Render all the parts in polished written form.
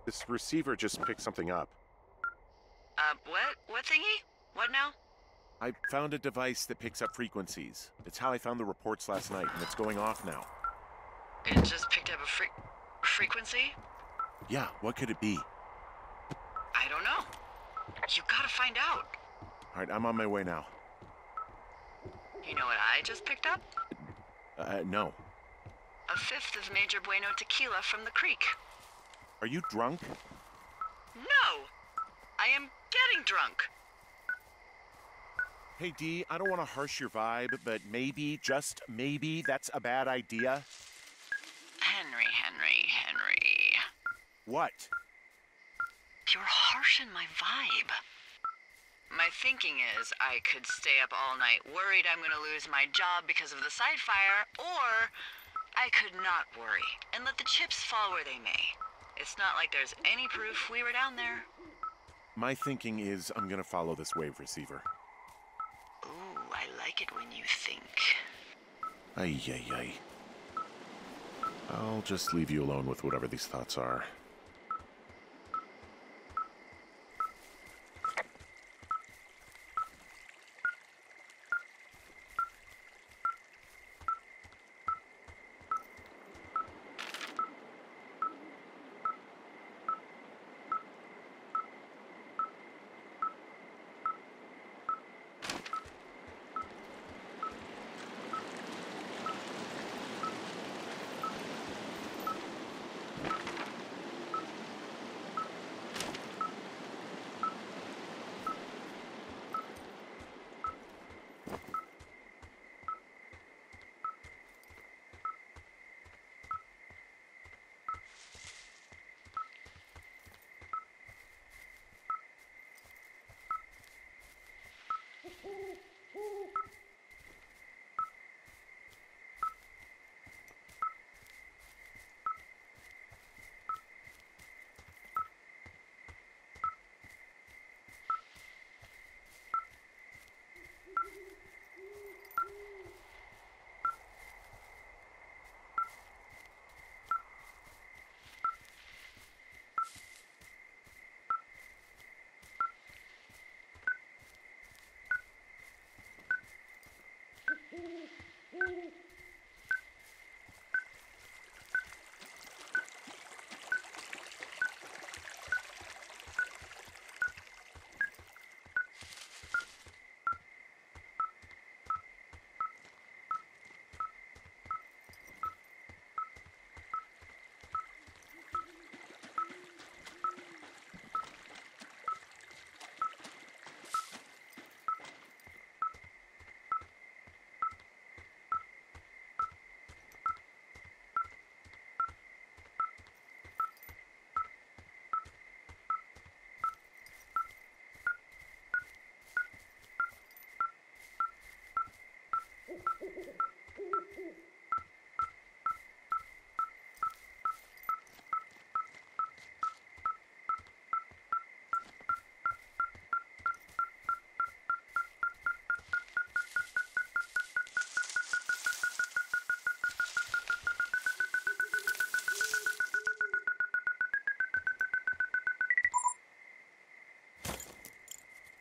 This receiver just picked something up. What? What thingy? What now? I found a device that picks up frequencies. It's how I found the reports last night, and it's going off now. It just picked up a frequency? Yeah, what could it be? I don't know. You gotta find out. Alright, I'm on my way now. You know what I just picked up? No. A fifth of Major Bueno tequila from the creek. Are you drunk? No! I am getting drunk. Hey, Dee, I don't want to harsh your vibe, but maybe, just maybe, that's a bad idea. Henry. What? You're harshing my vibe. My thinking is I could stay up all night worried I'm gonna lose my job because of the side fire, or I could not worry and let the chips fall where they may. It's not like there's any proof we were down there. My thinking is I'm gonna follow this wave receiver. Ooh, I like it when you think. Ay. I'll just leave you alone with whatever these thoughts are.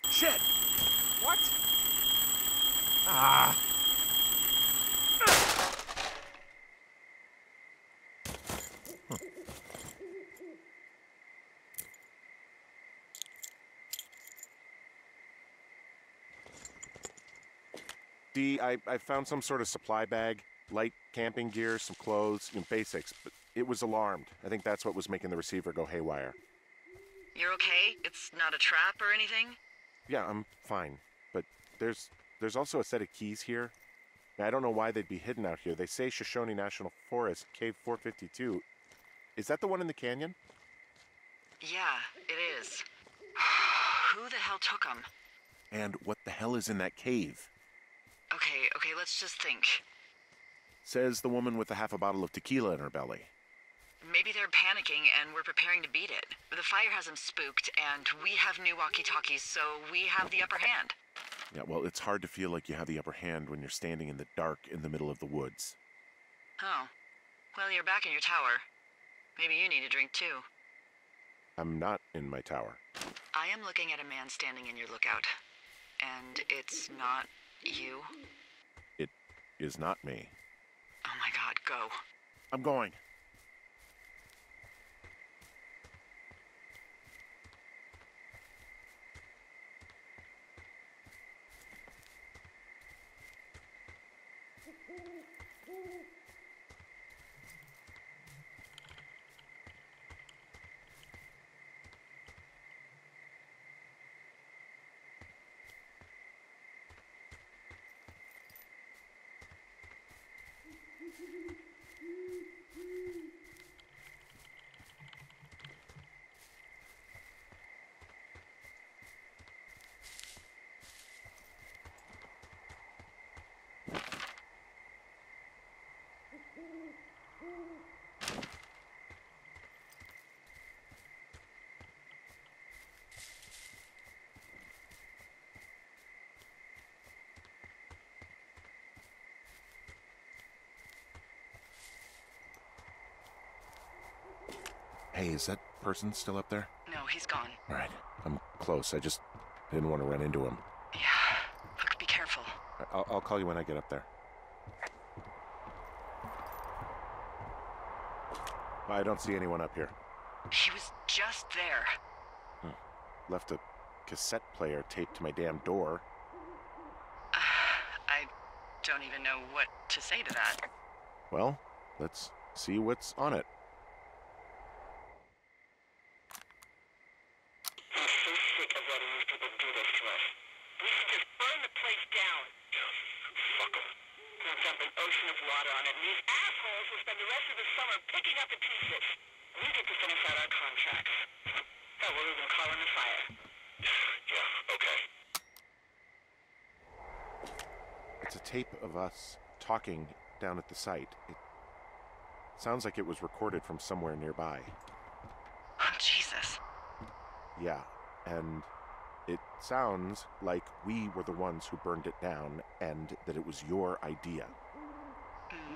Shit! What? Ah! Huh. Dee, I found some sort of supply bag, light camping gear, some clothes, basics, but it was alarmed. I think that's what was making the receiver go haywire. You're okay? It's not a trap or anything? Yeah, I'm fine, but there's also a set of keys here. I don't know why they'd be hidden out here. They say Shoshone National Forest, Cave 452. Is that the one in the canyon? Yeah, it is. Who the hell took them? And what the hell is in that cave? Okay, let's just think. Says the woman with a half a bottle of tequila in her belly. Maybe they're panicking and we're preparing to beat it. The fire has them spooked, and we have new walkie-talkies, so we have the upper hand. Yeah, well, it's hard to feel like you have the upper hand when you're standing in the dark in the middle of the woods. Oh. Well, you're back in your tower. Maybe you need a drink, too. I'm not in my tower. I am looking at a man standing in your lookout. And it's not you? It is not me. Oh my god, go. I'm going. Hey, is that person still up there? No, he's gone. All right, I'm close. I just didn't want to run into him. Yeah. Look, be careful. I'll call you when I get up there. I don't see anyone up here. He was just there. Left a cassette player taped to my damn door. I don't even know what to say to that. Well, let's see what's on it. I'm so sick of letting these people do this to us. We should just burn the place down. Fuck them. We'll dump an ocean of water on it, and these assholes will spend the rest of the summer picking up the pieces. We get to finish out our contracts. Hell, we'll even call in the fire. Yeah, okay. It's a tape of us talking down at the site. It sounds like it was recorded from somewhere nearby. Oh, Jesus. Yeah, and it sounds like we were the ones who burned it down and that it was your idea.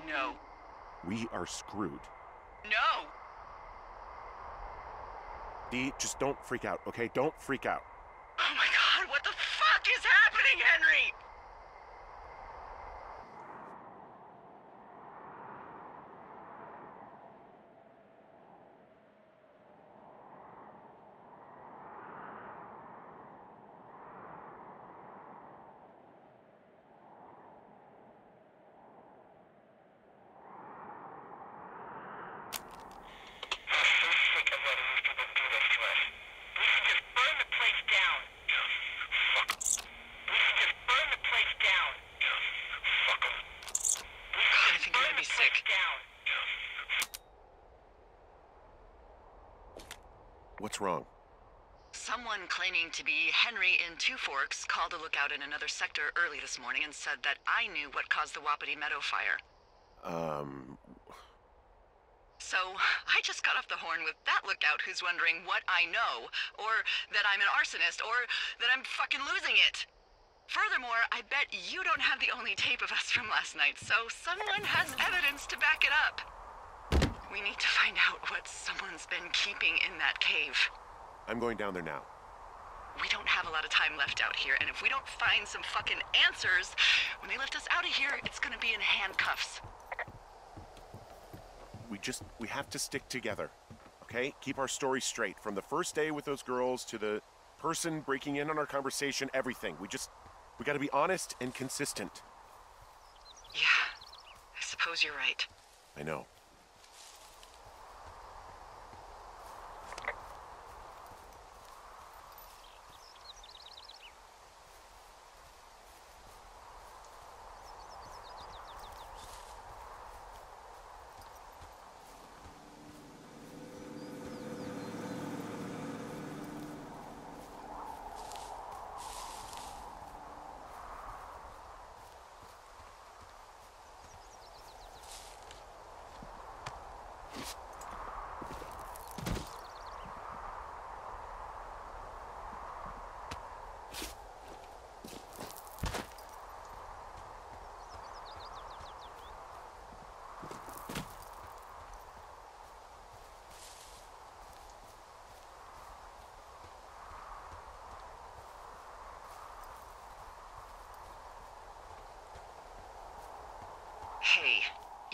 No. We are screwed. No! Dee, just don't freak out, okay? Don't freak out. Oh my god, what the fuck is happening, Henry? What's wrong? Someone claiming to be Henry in Two Forks called a lookout in another sector early this morning and said that I knew what caused the Wapiti Meadow fire. So, I just got off the horn with that lookout who's wondering what I know, or that I'm an arsonist, or that I'm fucking losing it. Furthermore, I bet you don't have the only tape of us from last night, so someone has evidence to back it up. We need to find out what someone's been keeping in that cave. I'm going down there now. We don't have a lot of time left out here, and if we don't find some fucking answers, when they lift us out of here, it's gonna be in handcuffs. We have to stick together, okay? Keep our story straight. From the first day with those girls to the person breaking in on our conversation, everything. We gotta be honest and consistent. Yeah, I suppose you're right. I know.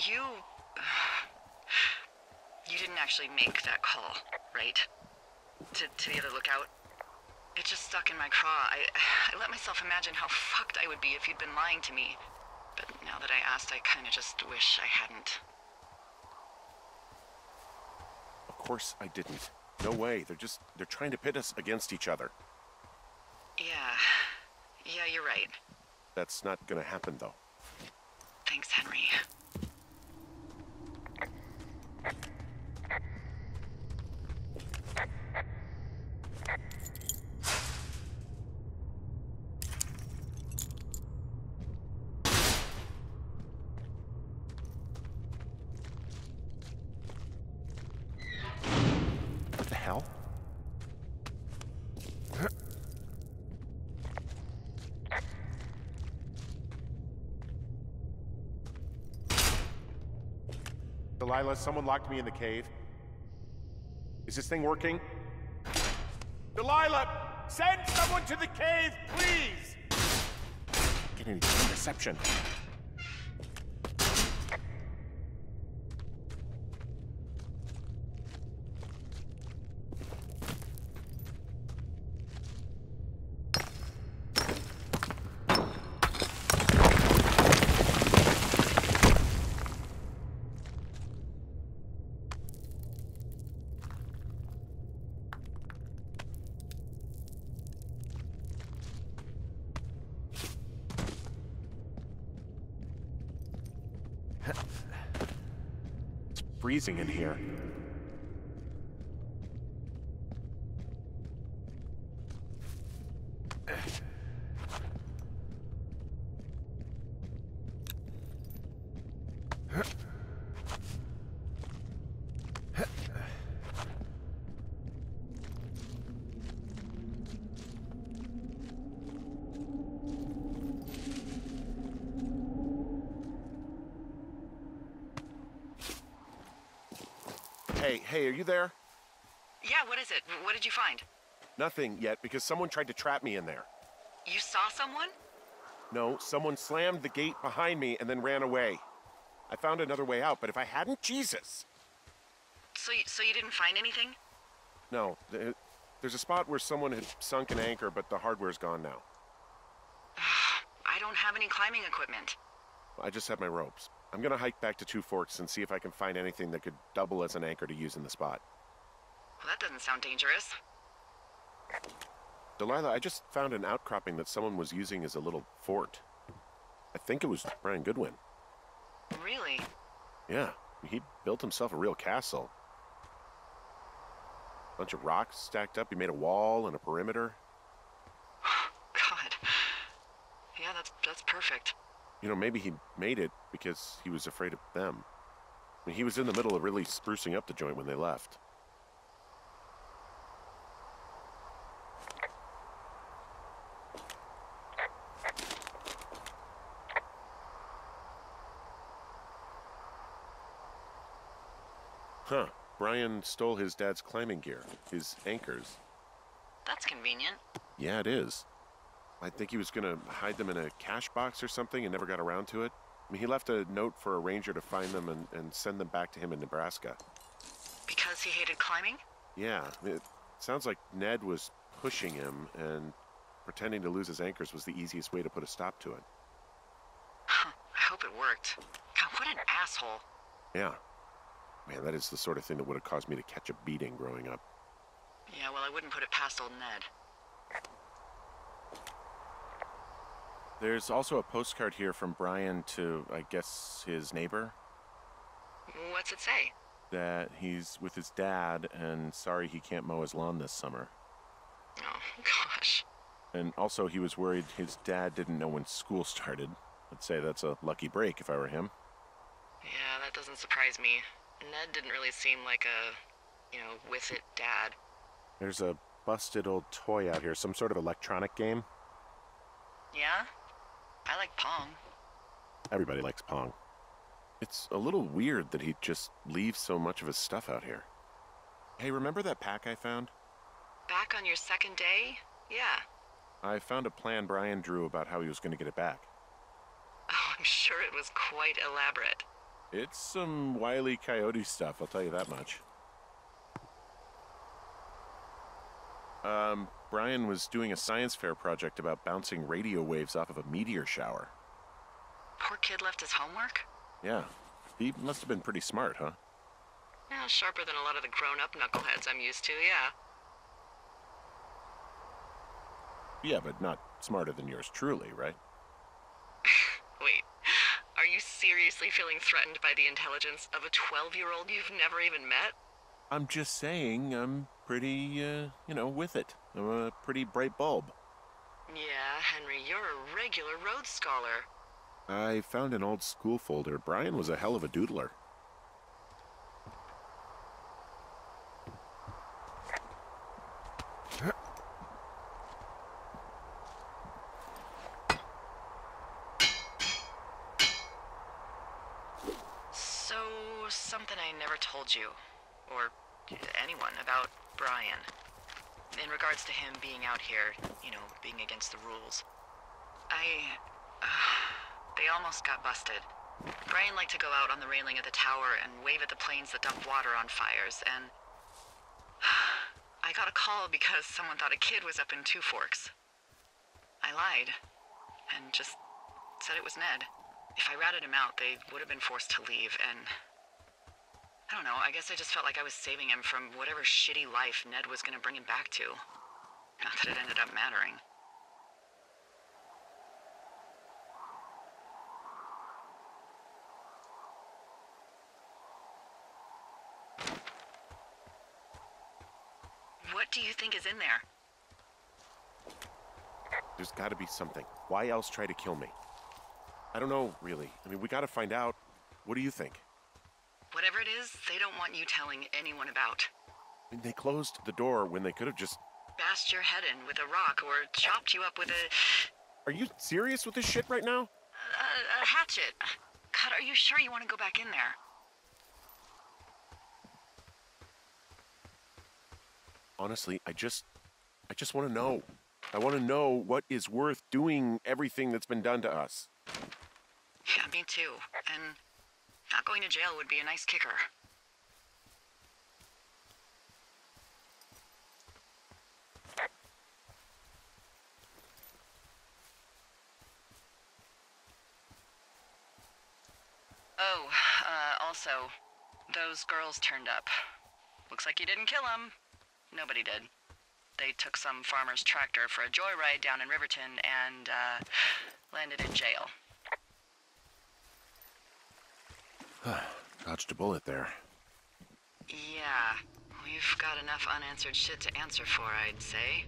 You didn't actually make that call, right? To the other lookout? It just stuck in my craw. I let myself imagine how fucked I would be if you'd been lying to me. But now that I asked, I kind of just wish I hadn't. Of course I didn't. No way. They're trying to pit us against each other. Yeah, you're right. That's not gonna happen, though. Thanks, Henry. What the hell? Delilah, someone locked me in the cave. Is this thing working? Delilah! Send someone to the cave, please! Get any reception. It's freezing in here. Hey, are you there? Yeah, what is it? What did you find? Nothing yet, because someone tried to trap me in there. You saw someone? No, someone slammed the gate behind me and then ran away. I found another way out, but if I hadn't, Jesus! So you didn't find anything? No, there's a spot where someone had sunk an anchor, but the hardware's gone now. I don't have any climbing equipment. I just have my ropes. I'm gonna hike back to Two Forks and see if I can find anything that could double as an anchor to use in the spot. Well, that doesn't sound dangerous. Delilah, I just found an outcropping that someone was using as a little fort. I think it was Brian Goodwin. Really? Yeah, he built himself a real castle. Bunch of rocks stacked up. He made a wall and a perimeter. God. Yeah, that's perfect. You know, maybe he made it because he was afraid of them. I mean, he was in the middle of really sprucing up the joint when they left. Huh. Brian stole his dad's climbing gear, his anchors. That's convenient. Yeah, it is. I think he was gonna hide them in a cash box or something and never got around to it. I mean, he left a note for a ranger to find them and send them back to him in Nebraska. Because he hated climbing? Yeah, it sounds like Ned was pushing him, and pretending to lose his anchors was the easiest way to put a stop to it. Huh, I hope it worked. God, what an asshole. Yeah. Man, that is the sort of thing that would have caused me to catch a beating growing up. Yeah, well, I wouldn't put it past old Ned. There's also a postcard here from Brian to, I guess, his neighbor. What's it say? That he's with his dad and sorry he can't mow his lawn this summer. Oh, gosh. And also he was worried his dad didn't know when school started. I'd say that's a lucky break if I were him. Yeah, that doesn't surprise me. Ned didn't really seem like a, with it dad. There's a busted old toy out here, some sort of electronic game. Yeah? I like Pong. Everybody likes Pong. It's a little weird that he'd just leave so much of his stuff out here. Hey, remember that pack I found? Back on your second day? Yeah. I found a plan Brian drew about how he was going to get it back. Oh, I'm sure it was quite elaborate. It's some Wile E. Coyote stuff, I'll tell you that much. Brian was doing a science fair project about bouncing radio waves off of a meteor shower. Poor kid left his homework? Yeah. He must have been pretty smart, huh? Yeah, sharper than a lot of the grown-up knuckleheads I'm used to, yeah. Yeah, but not smarter than yours truly, right? Wait, are you seriously feeling threatened by the intelligence of a 12-year-old you've never even met? I'm just saying I'm pretty, with it. I'm a pretty bright bulb. Yeah, Henry, you're a regular Rhodes Scholar. I found an old school folder. Brian was a hell of a doodler. So, something I never told you, or anyone, about Brian. In regards to him being out here, being against the rules. They almost got busted. Brian liked to go out on the railing of the tower and wave at the planes that dump water on fires, and I got a call because someone thought a kid was up in Two Forks. I lied, and just said it was Ned. If I ratted him out, they would have been forced to leave, and I don't know, I guess I just felt like I was saving him from whatever shitty life Ned was gonna bring him back to. Not that it ended up mattering. What do you think is in there? There's got to be something. Why else try to kill me? I don't know, really. I mean, we got to find out. What do you think? Whatever it is, they don't want you telling anyone about. I mean, they closed the door when they could have just... bashed your head in with a rock or chopped you up with a... Are you serious with this shit right now? a hatchet. God, are you sure you want to go back in there? Honestly, I just want to know. I want to know what is worth doing everything that's been done to us. Yeah, me too. And not going to jail would be a nice kicker. Oh, also, those girls turned up. Looks like you didn't kill them. Nobody did. They took some farmer's tractor for a joyride down in Riverton and, landed in jail. Dodged a bullet there. Yeah, we've got enough unanswered shit to answer for, I'd say.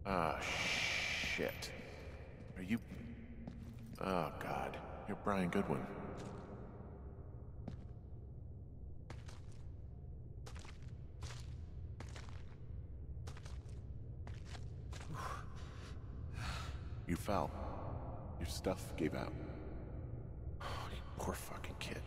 Ah, shit. Are you... Oh, God. You're Brian Goodwin. You fell. Your stuff gave out. Oh, you poor fucking kid.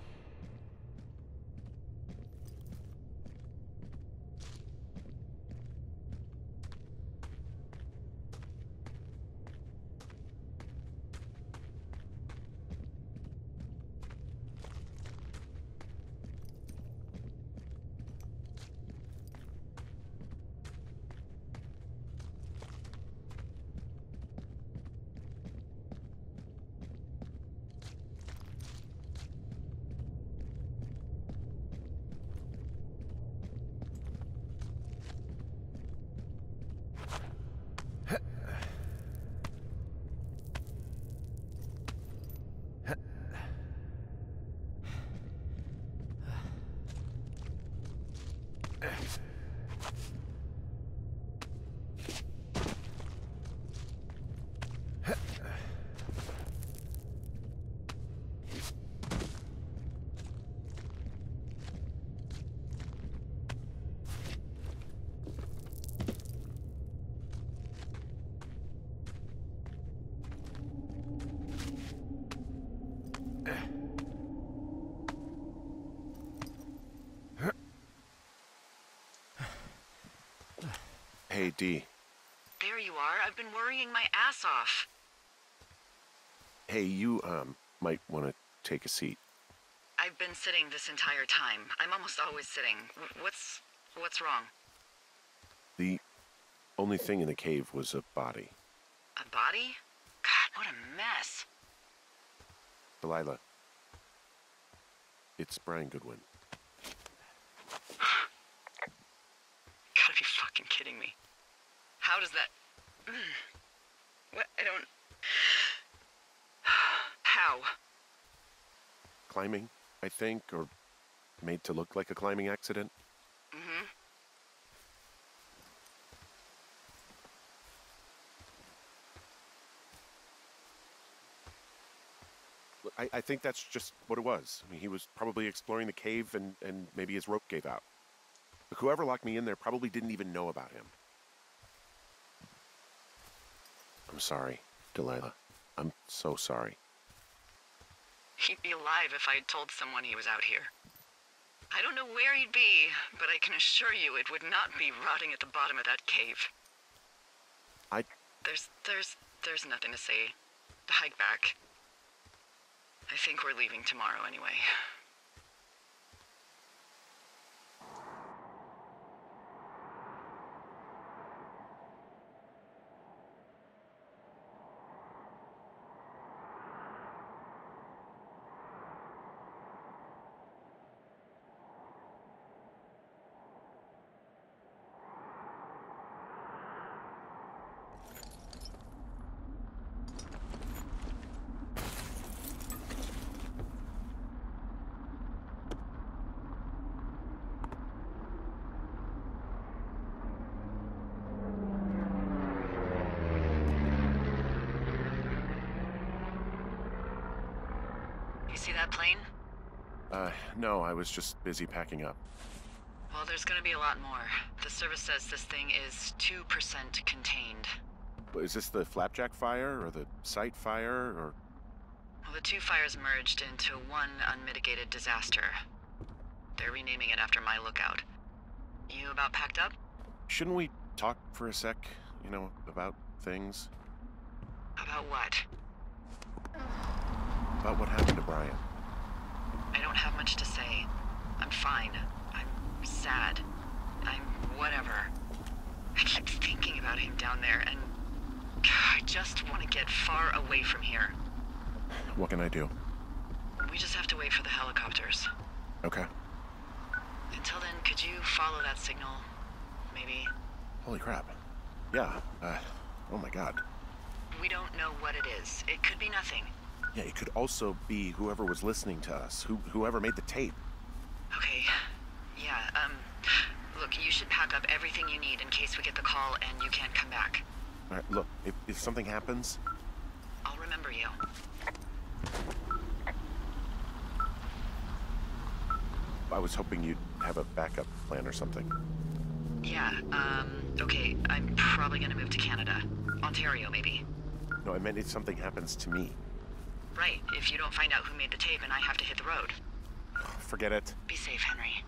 D. There you are. I've been worrying my ass off. Hey, you, might want to take a seat. I've been sitting this entire time. I'm almost always sitting. What's wrong? The only thing in the cave was a body. A body? God, what a mess. Delilah. It's Brian Goodwin. Gotta be fucking kidding me. How does that... What? I don't... How? Climbing, I think, or made to look like a climbing accident. Mm-hmm. I think that's just what it was. I mean, he was probably exploring the cave and maybe his rope gave out. But whoever locked me in there probably didn't even know about him. I'm sorry, Delilah. I'm so sorry. He'd be alive if I had told someone he was out here. I don't know where he'd be, but I can assure you it would not be rotting at the bottom of that cave. There's nothing to say. Hike back. I think we're leaving tomorrow anyway. You see that plane? No, I was just busy packing up. Well, there's gonna be a lot more. The service says this thing is 2% contained. Is this the Flapjack fire, or the site fire, or... Well, the two fires merged into one unmitigated disaster. They're renaming it after my lookout. You about packed up? Shouldn't we talk for a sec, you know, about things? About what? About what happened to Brian. I don't have much to say. I'm fine. I'm sad. I'm whatever. I keep thinking about him down there, and I just want to get far away from here. What can I do? We just have to wait for the helicopters. Okay. Until then, could you follow that signal? Maybe? Holy crap. Yeah, oh my god. We don't know what it is. It could be nothing. Yeah, it could also be whoever was listening to us, whoever made the tape. Okay. Yeah, look, you should pack up everything you need in case we get the call and you can't come back. All right, look, if something happens... I'll remember you. I was hoping you'd have a backup plan or something. Yeah, okay, I'm probably gonna move to Canada. Ontario, maybe. No, I meant if something happens to me. Right, if you don't find out who made the tape and I have to hit the road. Forget it. Be safe, Henry.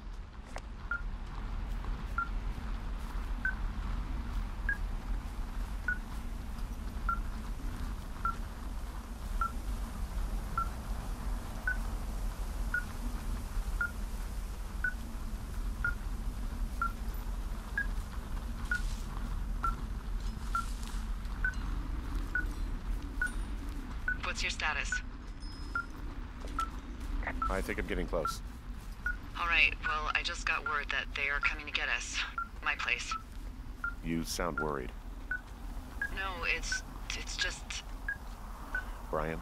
What's your status? I think I'm getting close. All right, well, I just got word that they are coming to get us. My place. You sound worried. No, it's just... Brian?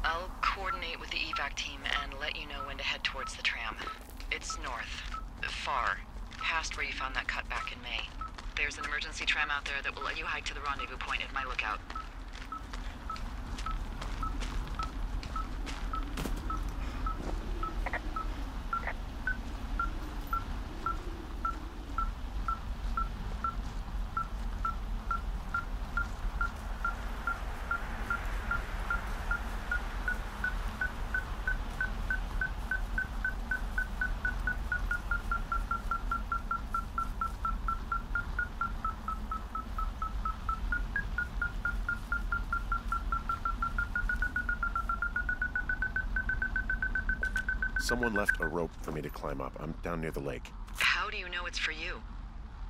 I'll coordinate with the evac team and let you know when to head towards the tram. It's north. Far. Past where you found that cut back in May. There's an emergency tram out there that will let you hike to the rendezvous point at my lookout. Someone left a rope for me to climb up. I'm down near the lake. How do you know it's for you?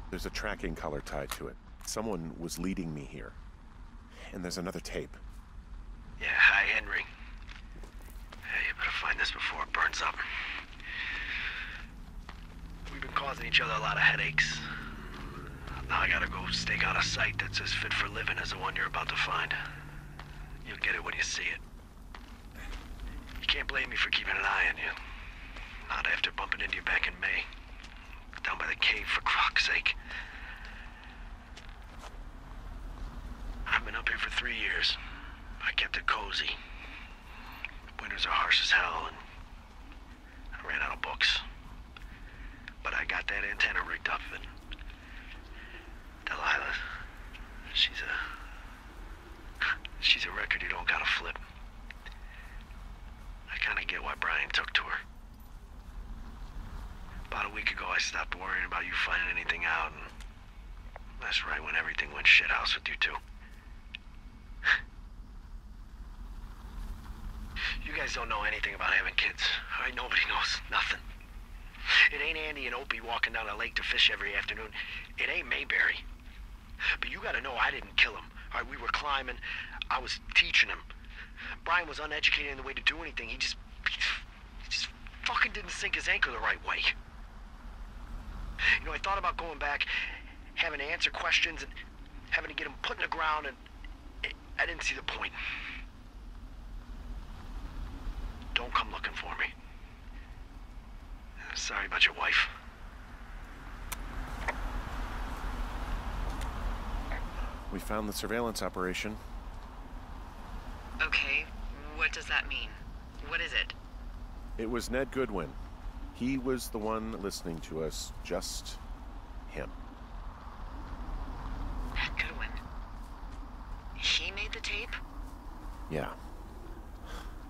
There's a tracking collar tied to it. Someone was leading me here. And there's another tape. Yeah, hi, Henry. Hey, you better find this before it burns up. We've been causing each other a lot of headaches. Now I gotta go stake out a site that's as fit for living as the one you're about to find. You'll get it when you see it. You can't blame me for keeping an eye on you. Not after bumping into you back in May. Down by the cave, for croc's sake. I've been up here for 3 years. I kept it cozy. Winters are harsh as hell, and I ran out of books. But I got that antenna rigged up, and Delilah, she's a record you don't gotta flip. I kinda get why Brian took to her. About a week ago, I stopped worrying about you finding anything out, and that's right when everything went shithouse with you two. You guys don't know anything about having kids. All right, nobody knows nothing. It ain't Andy and Opie walking down the lake to fish every afternoon. It ain't Mayberry. But you gotta know I didn't kill him. All right, we were climbing. I was teaching him. Brian was uneducated in the way to do anything. He just fucking didn't sink his anchor the right way. You know, I thought about going back, having to answer questions, and having to get him put in the ground, and I didn't see the point. Don't come looking for me. Sorry about your wife. We found the surveillance operation. Okay, what does that mean? What is it? It was Ned Goodwin. He was the one listening to us, just him. Goodwin. He made the tape? Yeah.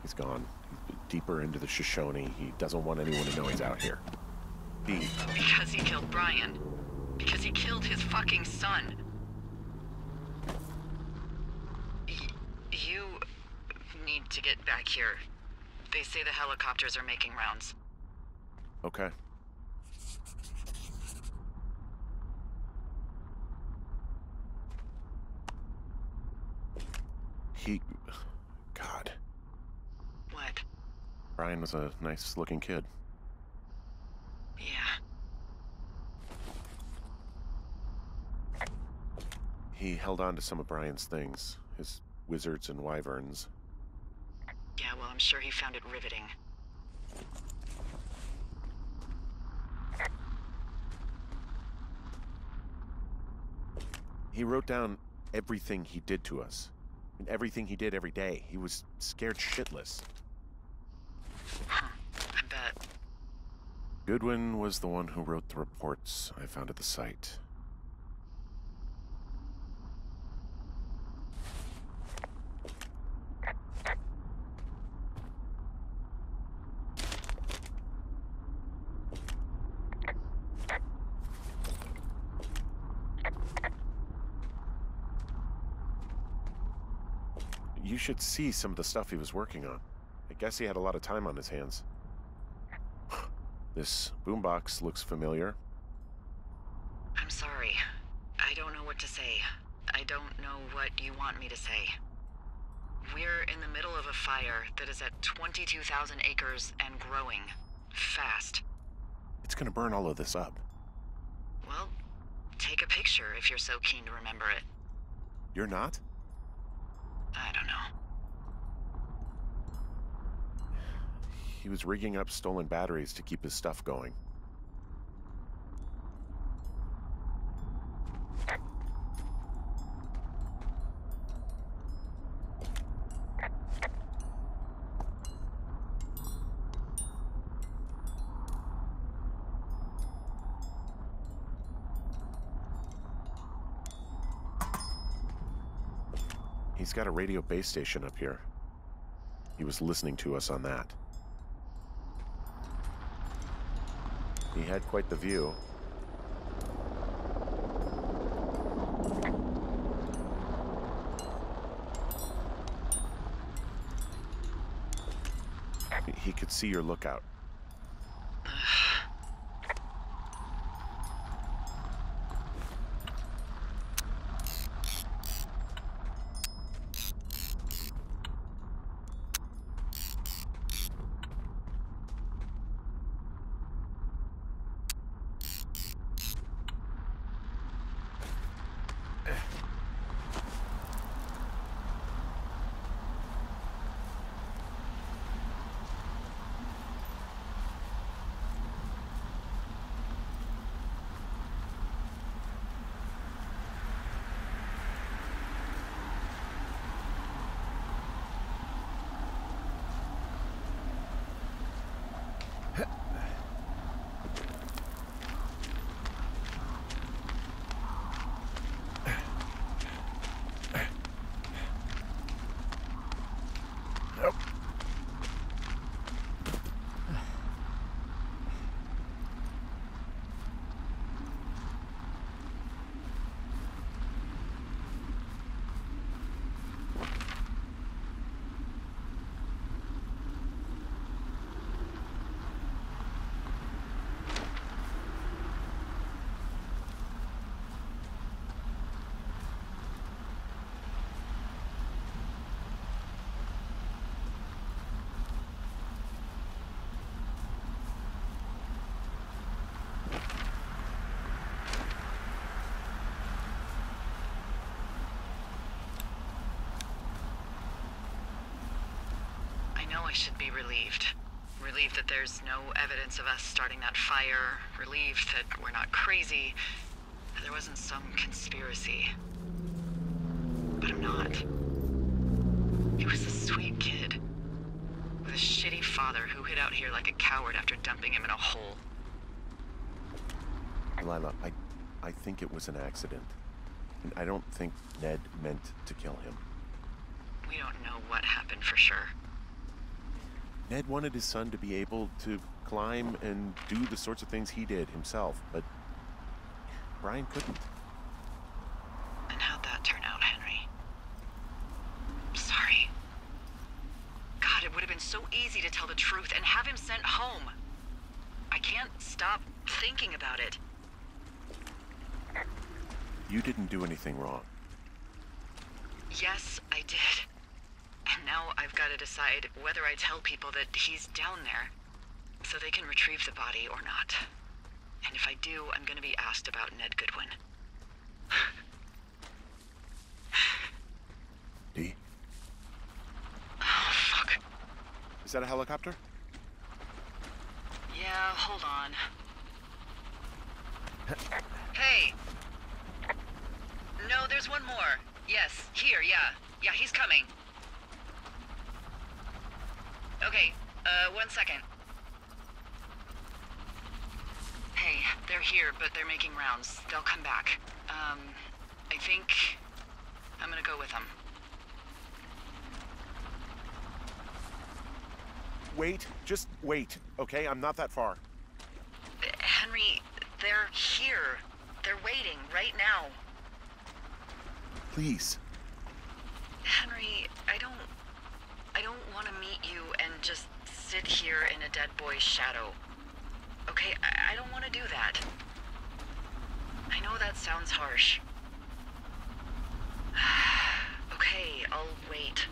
He's gone. He's deeper into the Shoshone. He doesn't want anyone to know he's out here. Because he killed Brian. Because he killed his fucking son. You need to get back here. They say the helicopters are making rounds. Okay. God. What? Brian was a nice-looking kid. Yeah. He held on to some of Brian's things. His wizards and wyverns. Yeah, well, I'm sure he found it riveting. He wrote down everything he did to us. And everything he did every day. He was scared shitless. Huh. I bet. Goodwin was the one who wrote the reports I found at the site. You should see some of the stuff he was working on. I guess he had a lot of time on his hands. This boombox looks familiar. I'm sorry. I don't know what to say. I don't know what you want me to say. We're in the middle of a fire that is at 22,000 acres and growing. Fast. It's gonna burn all of this up. Well, take a picture if you're so keen to remember it. You're not? I don't know. He was rigging up stolen batteries to keep his stuff going. He's got a radio base station up here. He was listening to us on that. He had quite the view. He could see your lookout. I should be relieved. Relieved that there's no evidence of us starting that fire. Relieved that we're not crazy. That there wasn't some conspiracy. But I'm not. He was a sweet kid. With a shitty father who hid out here like a coward after dumping him in a hole. Delilah, I think it was an accident. And I don't think Ned meant to kill him. We don't know what happened for sure. Ned wanted his son to be able to climb and do the sorts of things he did himself, but Brian couldn't. And how'd that turn out, Henry? I'm sorry. God, it would have been so easy to tell the truth and have him sent home. I can't stop thinking about it. You didn't do anything wrong. Yes, I did. And now I've got to decide whether I tell people that he's down there so they can retrieve the body or not. And if I do, I'm going to be asked about Ned Goodwin. Dee? Oh, fuck. Is that a helicopter? Yeah, hold on. Hey! No, there's one more. Yes, here, yeah. Yeah, he's coming. Okay, 1 second. Hey, they're here, but they're making rounds. They'll come back. I think I'm gonna go with them. Wait, just wait, okay? I'm not that far. Henry, they're here. They're waiting right now. Please. Henry, I don't want to meet you and just sit here in a dead boy's shadow. Okay, I don't want to do that. I know that sounds harsh. Okay, I'll wait.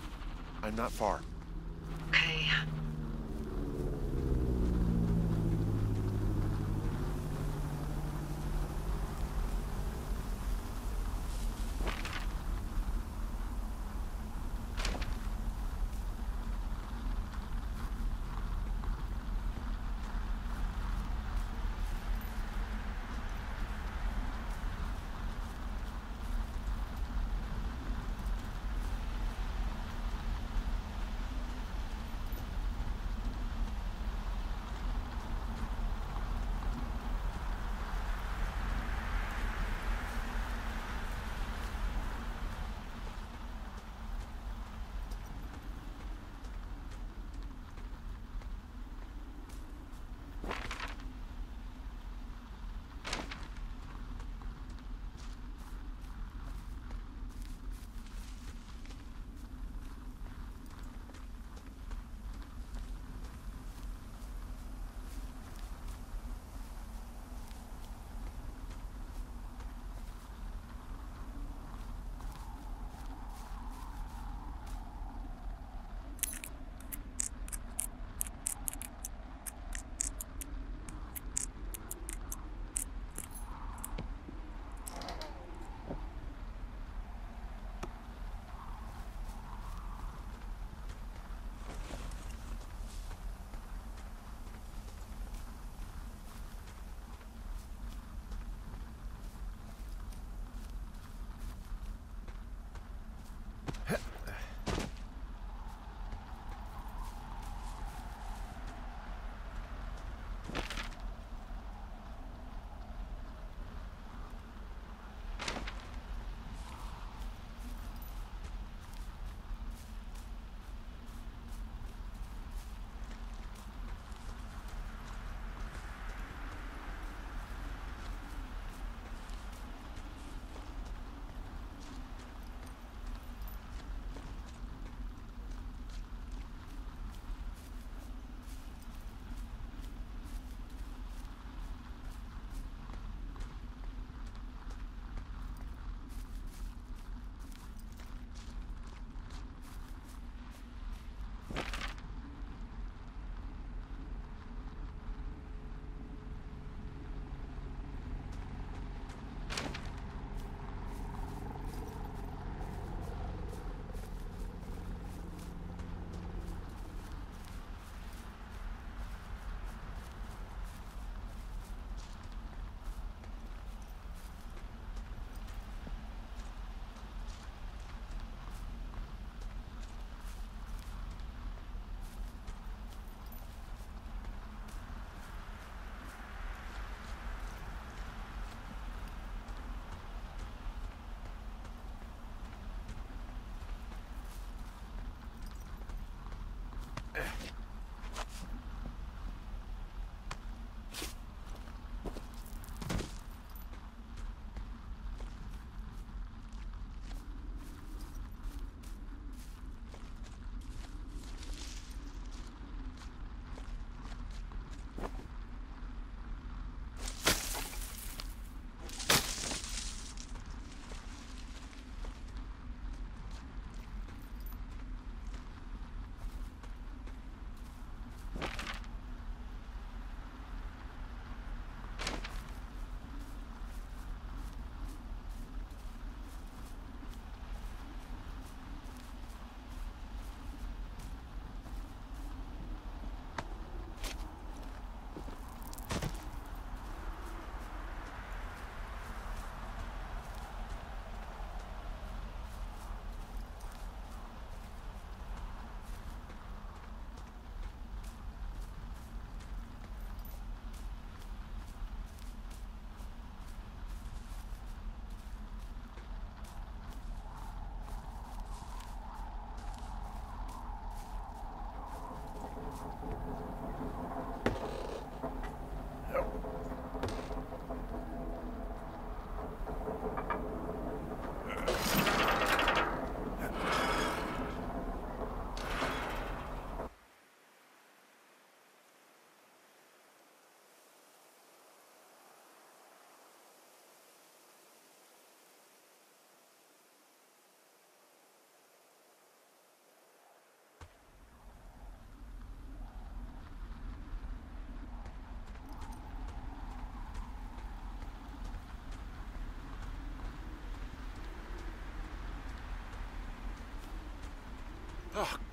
I'm not far. Okay.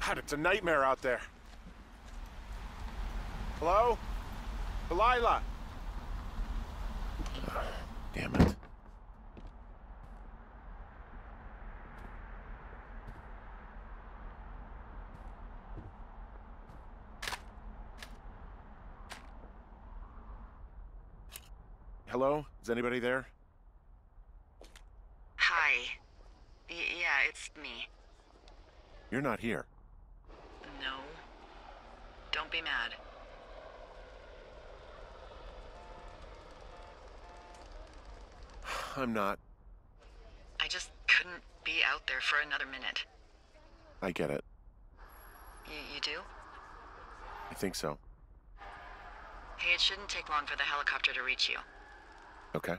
God, it's a nightmare out there. Hello? Delilah! Damn it. Hello? Is anybody there? Hi. Yeah, it's me. You're not here. No. Don't be mad. I'm not. I just couldn't be out there for another minute. I get it. You do? I think so. Hey, it shouldn't take long for the helicopter to reach you. Okay.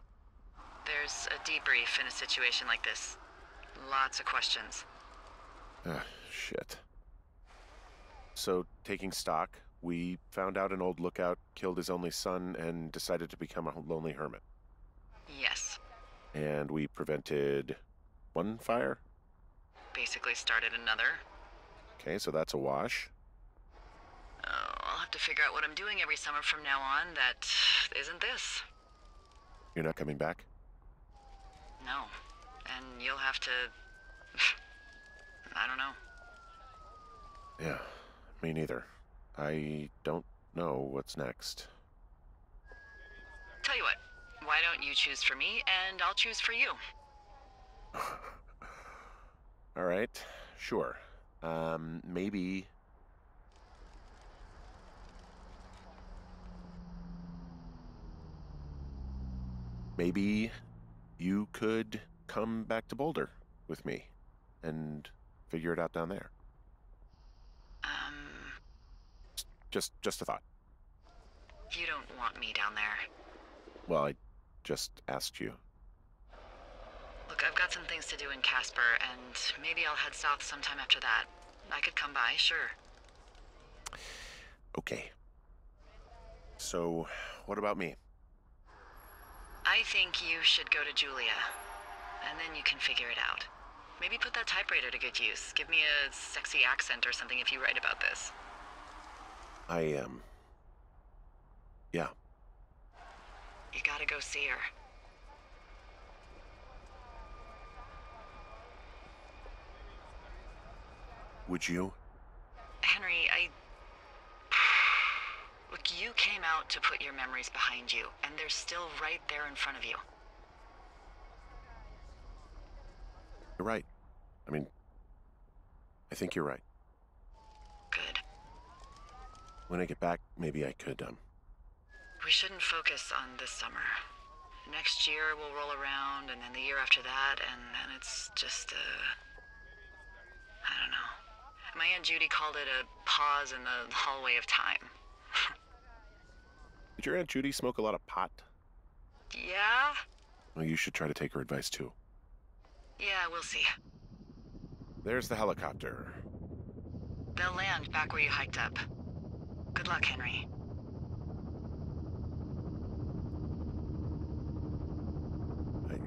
There's a debrief in a situation like this. Lots of questions. Shit. So, taking stock, we found out an old lookout killed his only son and decided to become a lonely hermit. Yes. And we prevented one fire? Basically started another. Okay, so that's a wash. Oh, I'll have to figure out what I'm doing every summer from now on that isn't this. You're not coming back? No. And you'll have to... I don't know. Yeah, me neither. I don't know what's next. Tell you what, why don't you choose for me and I'll choose for you? All right, sure. Maybe... Maybe you could come back to Boulder with me and figure it out down there. Just a thought. You don't want me down there. Well, I just asked you. Look, I've got some things to do in Casper, and maybe I'll head south sometime after that. I could come by, sure. Okay. So, what about me? I think you should go to Julia, and then you can figure it out. Maybe put that typewriter to good use. Give me a sexy accent or something if you write about this. Yeah. You gotta go see her. Would you? Henry, Look, you came out to put your memories behind you, and they're still right there in front of you. You're right. I mean, I think you're right. Good. When I get back, maybe I could, We shouldn't focus on this summer. Next year we'll roll around, and then the year after that, and then it's just, I don't know. My Aunt Judy called it a pause in the hallway of time. Did your Aunt Judy smoke a lot of pot? Yeah? Well, you should try to take her advice, too. Yeah, we'll see. There's the helicopter. They'll land back where you hiked up. Good luck, Henry.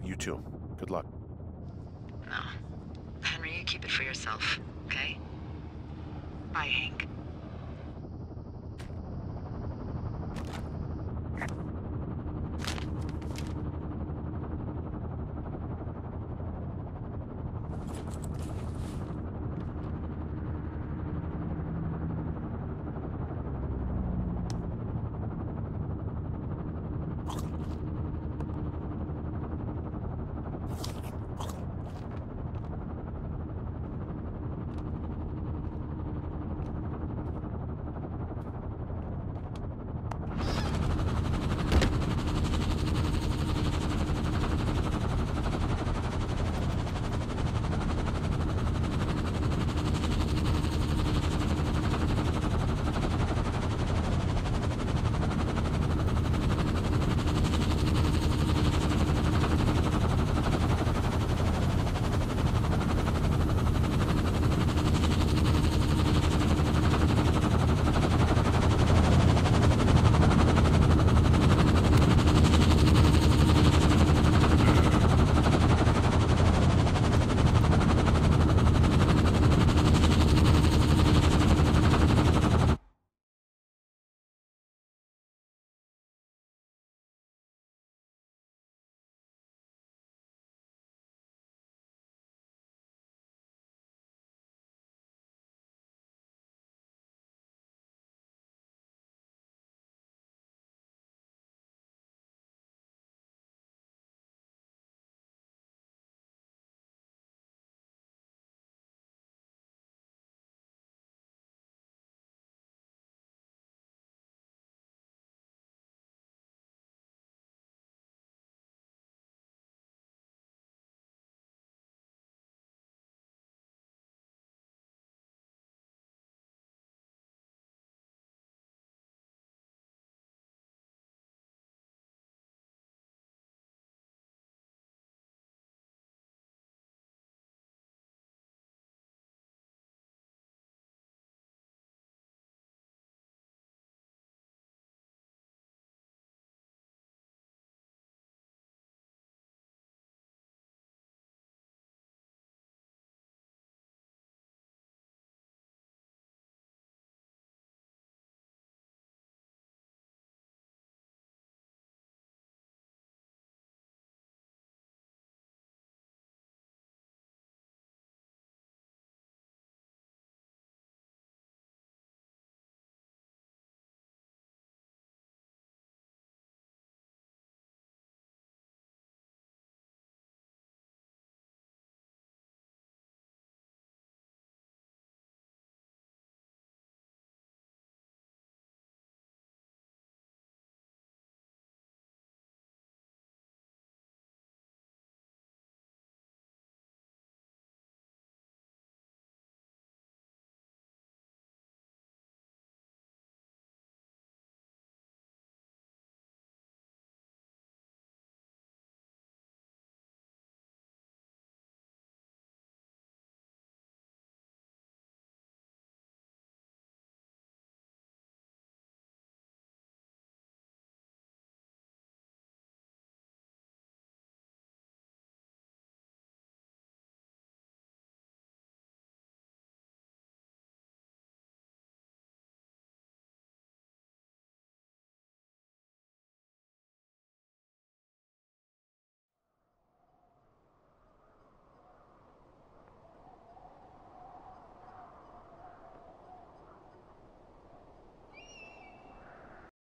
You too. Good luck. No. Henry, you keep it for yourself, okay? Bye, Hank.